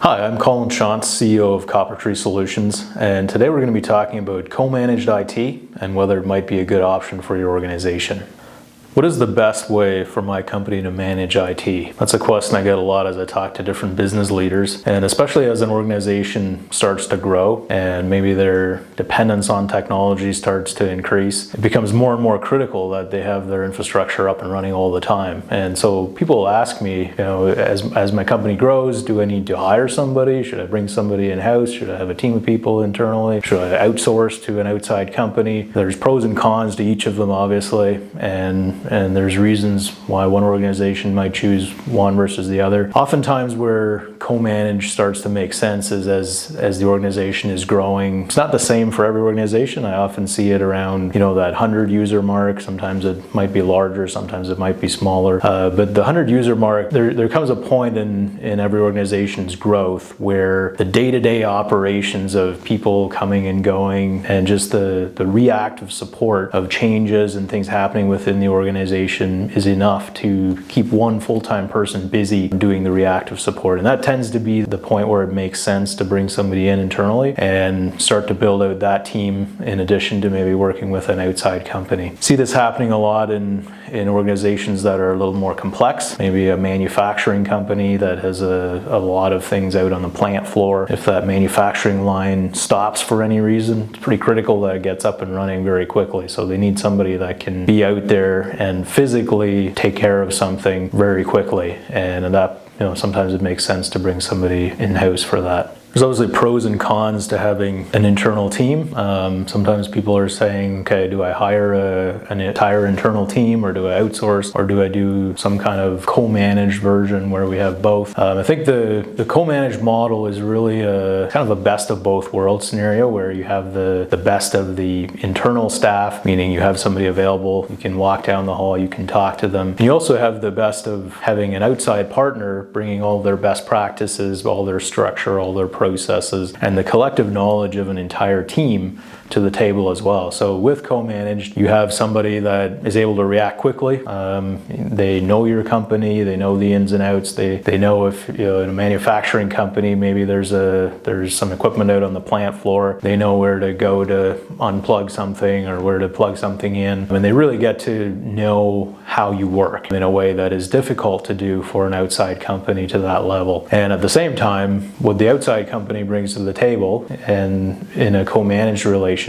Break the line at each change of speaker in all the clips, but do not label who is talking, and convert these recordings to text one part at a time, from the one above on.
Hi, I'm Colin Shantz, CEO of Copper Tree Solutions, and today we're going to be talking about co-managed IT and whether it might be a good option for your organization. What is the best way for my company to manage IT? That's a question I get a lot as I talk to different business leaders, and especially as an organization starts to grow and maybe their dependence on technology starts to increase, it becomes more and more critical that they have their infrastructure up and running all the time. And so people ask me, as my company grows, do I need to hire somebody? Should I bring somebody in-house? Should I have a team of people internally? Should I outsource to an outside company? There's pros and cons to each of them, obviously, and there's reasons why one organization might choose one versus the other. Oftentimes where co-managed starts to make sense is as the organization is growing. It's not the same for every organization. I often see it around that 100 user mark. Sometimes it might be larger, sometimes it might be smaller. But the 100 user mark, there comes a point in every organization's growth where the day-to-day operations of people coming and going and just the reactive support of changes and things happening within the organization is enough to keep one full-time person busy doing the reactive support. And that tends to be the point where it makes sense to bring somebody in internally and start to build out that team in addition to maybe working with an outside company. See this happening a lot in organizations that are a little more complex, maybe a manufacturing company that has a lot of things out on the plant floor. If that manufacturing line stops for any reason, it's pretty critical that it gets up and running very quickly. So they need somebody that can be out there and physically take care of something very quickly, and that sometimes it makes sense to bring somebody in-house for that. There's obviously pros and cons to having an internal team. Sometimes people are saying, okay, do I hire an entire internal team, or do I outsource, or do I do some kind of co-managed version where we have both? I think the co-managed model is really a kind of a best of both worlds scenario where you have the best of the internal staff, meaning you have somebody available, you can walk down the hall, you can talk to them. And you also have the best of having an outside partner bringing all their best practices, all their structure, all their processes, and the collective knowledge of an entire team to the table as well. So with co-managed, you have somebody that is able to react quickly. They know your company, they know the ins and outs. They know if in a manufacturing company, maybe there's some equipment out on the plant floor. They know where to go to unplug something or where to plug something in. I mean, they really get to know how you work in a way that is difficult to do for an outside company to that level. And at the same time, what the outside company brings to the table and in a co-managed relationship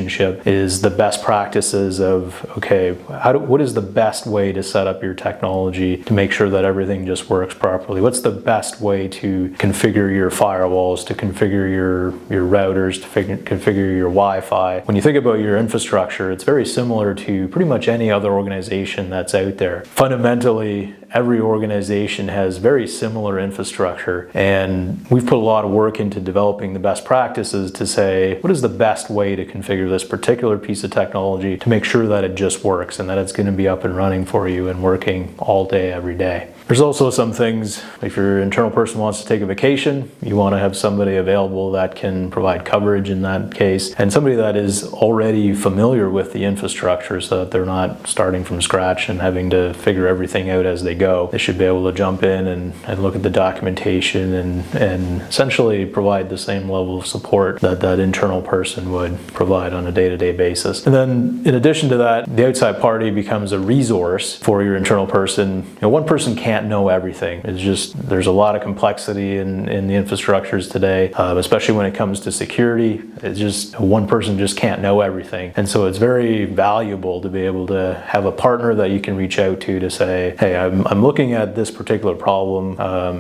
is the best practices of, okay, what is the best way to set up your technology to make sure that everything just works properly? What's the best way to configure your firewalls, to configure your routers, to configure your Wi-Fi? When you think about your infrastructure, it's very similar to pretty much any other organization that's out there. Fundamentally, every organization has very similar infrastructure, and we've put a lot of work into developing the best practices to say, what is the best way to configure this particular piece of technology to make sure that it just works and that it's going to be up and running for you and working all day, every day. There's also some things, if your internal person wants to take a vacation, you want to have somebody available that can provide coverage in that case, and somebody that is already familiar with the infrastructure so that they're not starting from scratch and having to figure everything out as they go. They should be able to jump in and look at the documentation and essentially provide the same level of support that internal person would provide on a day-to-day basis. And then in addition to that, the outside party becomes a resource for your internal person. One person can't know everything. It's just, there's a lot of complexity in the infrastructures today, especially when it comes to security. It's just, one person just can't know everything. And so it's very valuable to be able to have a partner that you can reach out to say, hey, I'm looking at this particular problem,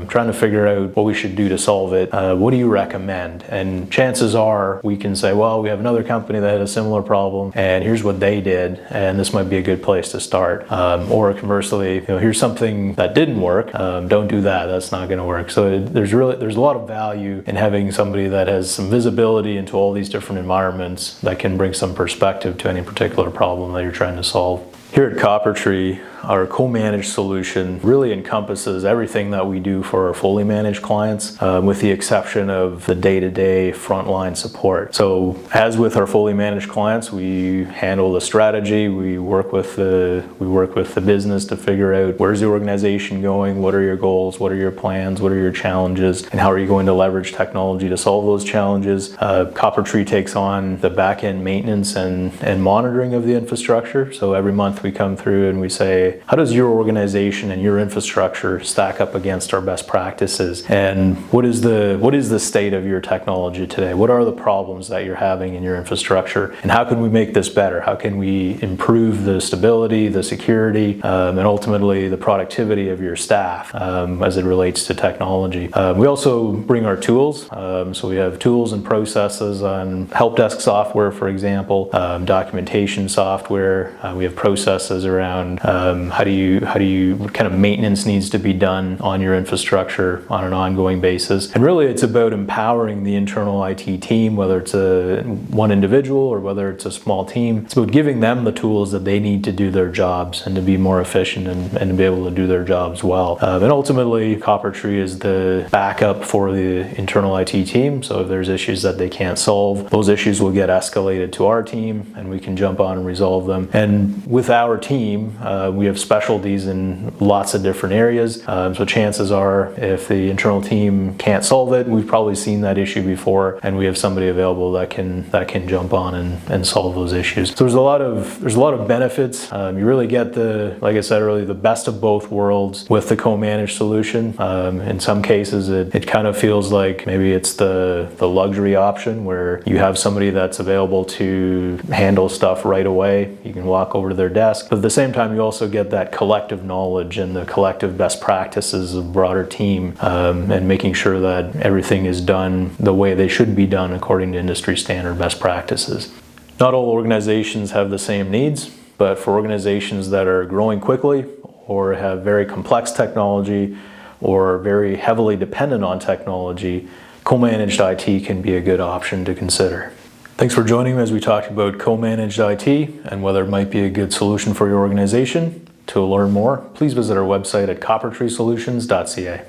trying to figure out what we should do to solve it. What do you recommend? And chances are we can say, well, we have another company that had a similar problem, and here's what they did, and this might be a good place to start. Or conversely, here's something that didn't work. Don't do that. That's not going to work. So there's a lot of value in having somebody that has some visibility into all these different environments that can bring some perspective to any particular problem that you're trying to solve. Here at Coppertree, our co-managed solution really encompasses everything that we do for our fully managed clients, with the exception of the day-to-day frontline support. So as with our fully managed clients, we handle the strategy, we work with the business to figure out where's the organization going, what are your goals, what are your plans, what are your challenges, and how are you going to leverage technology to solve those challenges. Coppertree takes on the back-end maintenance and monitoring of the infrastructure. So every month we come through and we say, how does your organization and your infrastructure stack up against our best practices? And what is the state of your technology today? What are the problems that you're having in your infrastructure? And how can we make this better? How can we improve the stability, the security, and ultimately the productivity of your staff as it relates to technology? We also bring our tools. So we have tools and processes on help desk software, for example, documentation software. We have processes around what kind of maintenance needs to be done on your infrastructure on an ongoing basis. And really it's about empowering the internal IT team, whether it's one individual or whether it's a small team. It's about giving them the tools that they need to do their jobs and to be more efficient and to be able to do their jobs well. And ultimately Coppertree is the backup for the internal IT team. So if there's issues that they can't solve, those issues will get escalated to our team and we can jump on and resolve them. And with our team, we have specialties in lots of different areas. So chances are if the internal team can't solve it, we've probably seen that issue before and we have somebody available that can jump on and solve those issues. So there's a lot of benefits. You really get like I said earlier, the best of both worlds with the co-managed solution. In some cases it kind of feels like maybe it's the luxury option where you have somebody that's available to handle stuff right away. You can walk over to their desk, but at the same time you also get that collective knowledge and the collective best practices of a broader team, and making sure that everything is done the way they should be done according to industry standard best practices. Not all organizations have the same needs, but for organizations that are growing quickly or have very complex technology or very heavily dependent on technology, co-managed IT can be a good option to consider. Thanks for joining me as we talked about co-managed IT and whether it might be a good solution for your organization. To learn more, please visit our website at coppertreesolutions.ca.